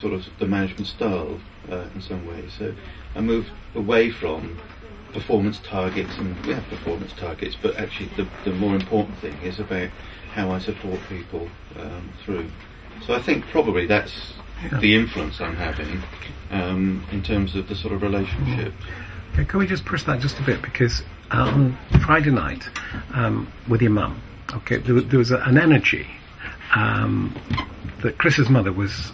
sort of the management style in some ways. So I moved away from performance targets, and we have performance targets, but actually the more important thing is about how I support people through. So I think probably that's the influence I'm having in terms of the sort of relationship. Okay, can we just push that just a bit, because on Friday night with your mum, okay, there was an energy that Chris's mother was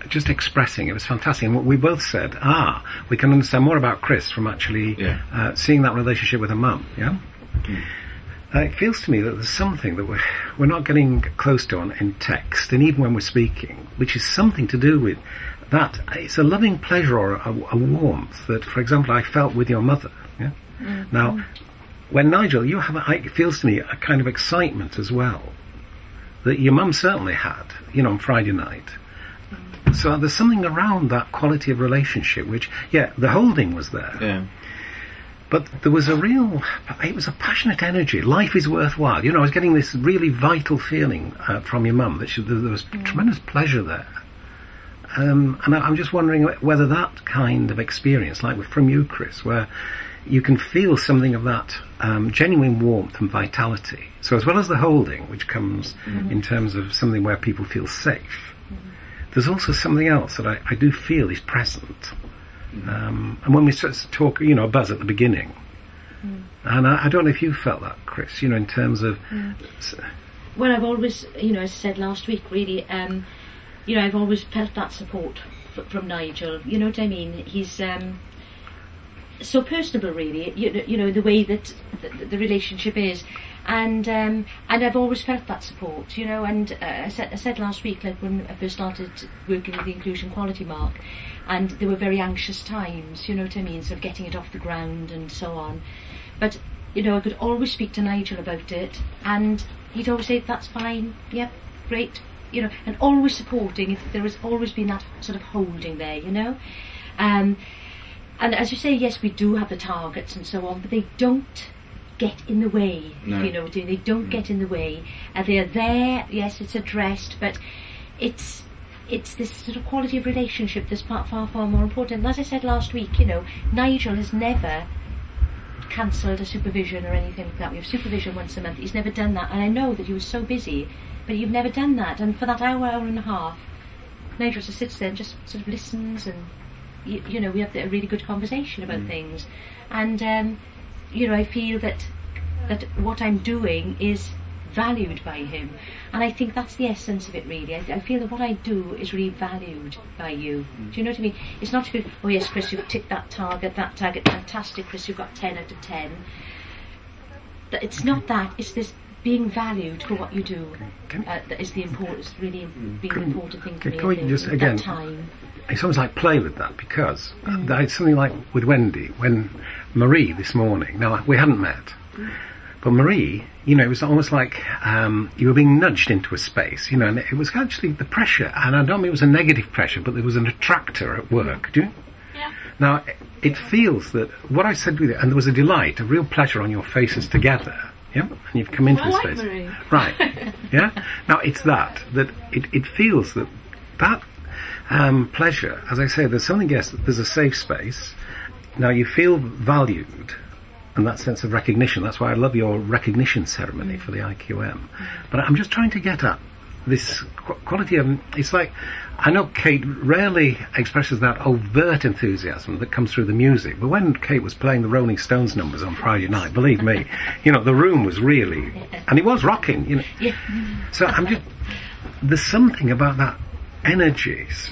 just expressing. It was fantastic, and what we both said, we can understand more about Chris from actually seeing that relationship with her mum. It feels to me that there's something that we're not getting close to in text, and even when we're speaking, which is something to do with that. It's a loving pleasure or a warmth that, for example, I felt with your mother. Now, when Nigel, it feels to me a kind of excitement as well that your mum certainly had, on Friday night. So there's something around that quality of relationship which, the holding was there. Yeah. But there was it was a passionate energy. Life is worthwhile. I was getting this really vital feeling from your mum, that there was tremendous pleasure there. And I'm just wondering whether that kind of experience, like from you, Chris, where you can feel something of that genuine warmth and vitality. So as well as the holding, which comes in terms of something where people feel safe, there's also something else that I do feel is present. And when we sort of talk, a buzz at the beginning, and I don't know if you felt that, Chris, in terms of... Well, I've always, as I said last week, really, I've always felt that support from Nigel. You know what I mean? He's so personable, really. The way that the relationship is, and I've always felt that support. And I said last week, like when I first started working with the Inclusion Quality Mark, and there were very anxious times. You know what I mean? Sort of getting it off the ground and so on. But I could always speak to Nigel about it, and he'd always say, "That's fine. Yep, great." And always supporting. There has always been that sort of holding there, And as you say, yes, we do have the targets and so on, but they don't get in the way, if you know what I mean. They don't get in the way. They're there, yes, it's addressed, but it's this sort of quality of relationship that's far, far, far more important. And as I said last week, Nigel has never cancelled a supervision or anything like that. We have supervision once a month. He's never done that, and I know that he was so busy, but you've never done that. And for that hour and a half, Nigel just sits there and just sort of listens, and we have a really good conversation about things. And I feel that what I'm doing is valued by him, and I think that's the essence of it, really. I feel that what I do is really valued by you. Do you know what I mean? It's not to feel, oh yes, Chris, you've ticked that target, fantastic, Chris, you've got 10 out of 10. It's not that. It's this being valued for what you do that is the important, really being an important thing for me. Can we just again? It's almost like play with that, because it's something like with Wendy, when Marie this morning. Now we hadn't met, but Marie, it was almost like you were being nudged into a space, and it was actually the pressure, and I don't mean it was a negative pressure, but there was an attractor at work. Do you? Yeah. Now it feels that what I said with it, and there was a delight, a real pleasure on your faces together. Yeah, and you've come into this space, Marie. Right? Yeah. Now it's that it feels that pleasure. As I say, there's something. Yes, there's a safe space. Now you feel valued, and that sense of recognition. That's why I love your recognition ceremony for the IQM. But I'm just trying to get at this quality of. It's like, I know Kate rarely expresses that overt enthusiasm that comes through the music, but when Kate was playing the Rolling Stones numbers on Friday night, believe me, the room was really, and it was rocking, Yeah. So there's something about that energies.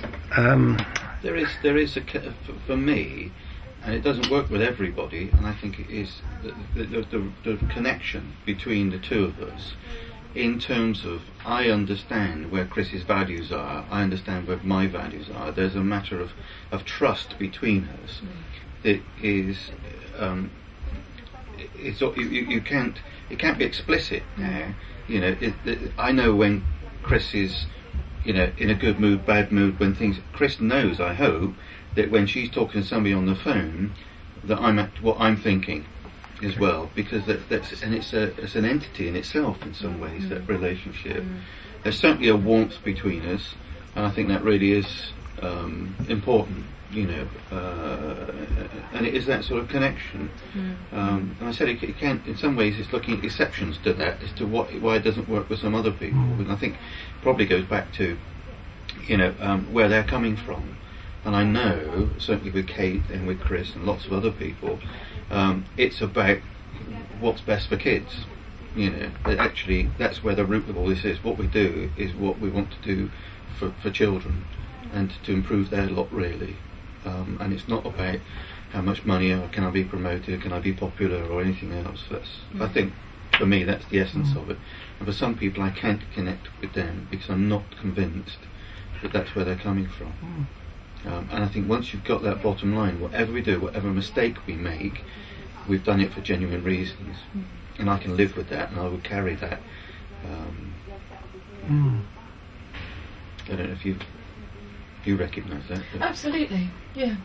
There is for me, and it doesn't work with everybody, and I think it is the connection between the two of us, in terms of, I understand where Chris's values are, I understand where my values are. There's a matter of trust between us that is it can't be explicit now. I know when Chris is in a good mood, bad mood, when things. Chris knows, I hope, that when she's talking to somebody on the phone, that I'm at what I'm thinking as well, because that's and it's an entity in itself in some ways, that relationship. There's certainly a warmth between us, and I think that really is important, you know, and it is that sort of connection. And I said it can, in some ways, it's looking at exceptions to that as to why it doesn't work with some other people. And I think it probably goes back to, you know, where they're coming from. And I know, certainly with Kate and with Chris and lots of other people, it's about what's best for kids. You know, actually, that's where the root of all this is. What we do is what we want to do for children, and to improve their lot, really. And it's not about how much money, or can I be promoted, can I be popular, or anything else. I think, for me, that's the essence of it. And for some people, I can't connect with them because I'm not convinced that that's where they're coming from. And I think once you've got that bottom line, whatever we do, whatever mistake we make, we've done it for genuine reasons. And I can live with that, and I will carry that. I don't know if you recognise that. Absolutely, yeah.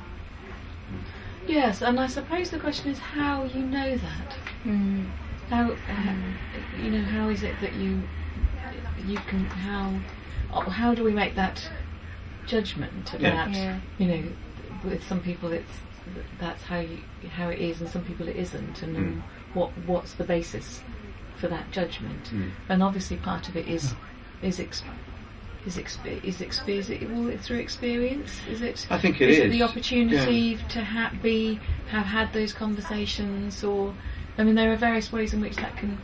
Yes, and I suppose the question is how you know that. How you know, how is it that you can, how do we make that judgment about, you know, with some people that's how it is, and some people it isn't, and what's the basis for that judgment? And obviously part of it is through experience? Is it? I think it is. Is it the opportunity to have had those conversations, or I mean, there are various ways in which that can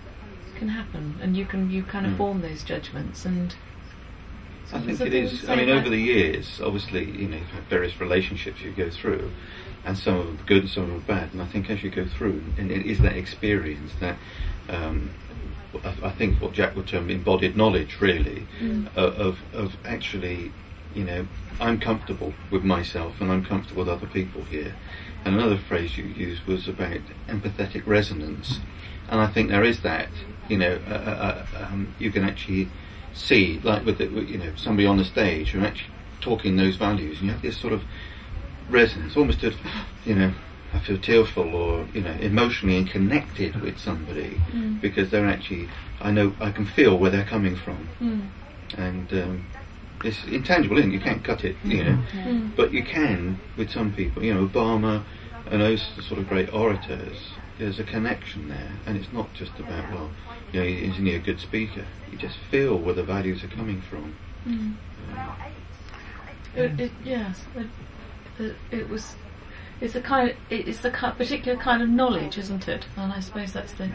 happen, and you kind of form those judgments. And I think it is. I mean, over the years, obviously, you know, you've had various relationships you go through, and some of them are good and some of them are bad. And I think as you go through, and it is that experience that. I think what Jack would term embodied knowledge, really, of actually, you know, I'm comfortable with myself and I'm comfortable with other people here. And another phrase you used was about empathetic resonance, and I think there is that. You know, you can actually see, like with you know, somebody on the stage who are actually talking those values, and you have this sort of resonance, almost of, you know, I feel tearful, or, you know, emotionally and connected with somebody because they're actually, I can feel where they're coming from, and it's intangible, isn't it? You can't cut it, you know, but you can with some people. You know, Obama and those sort of great orators. There's a connection there, and it's not just about, well, you know, isn't he a good speaker? You just feel where the values are coming from. Yes, it's the particular kind of knowledge, isn't it? And I suppose that's the.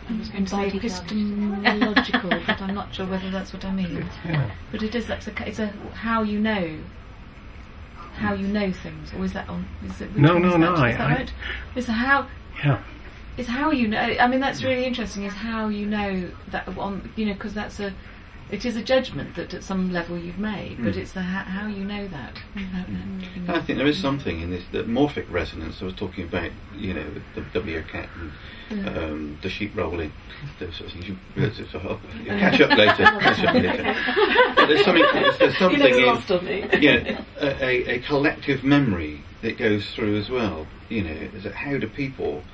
I was going to say epistemological, but I'm not sure whether that's what I mean. Yeah. But it is. It's a how you know things, or is that on? Is it? No. Is that right? It's how. Yeah. It's how you know. I mean, that's really interesting. Is how you know that you know, because it is a judgment that at some level you've made, but it's how you know that. I think there is something in this, the morphic resonance I was talking about, you know, the W-cat and the sheep rolling, those sort of things. Catch up later. But there's something in, you know, a collective memory that goes through as well. You know, is that how do people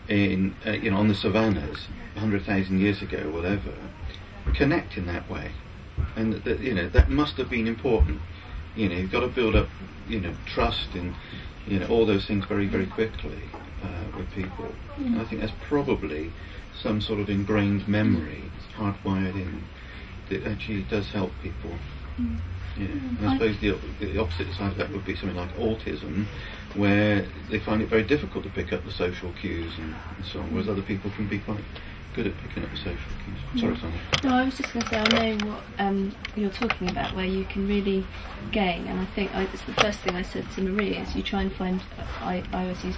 in you know, on the savannas 100,000 years ago, whatever, connect in that way? And that, you know, that must have been important. You know, you've got to build up, you know, trust and, you know, all those things very, very quickly with people. I think that's probably some sort of ingrained memory, hardwired in, that actually does help people. You know, and I suppose the opposite side of that would be something like autism, where they find it very difficult to pick up the social cues and so on, whereas other people can be quite good at picking up the social cues. Sorry, Sonia. No, I was just going to say, I know what you're talking about, where you can really gain, and I think it's the first thing I said to Marie is you try and find, I always use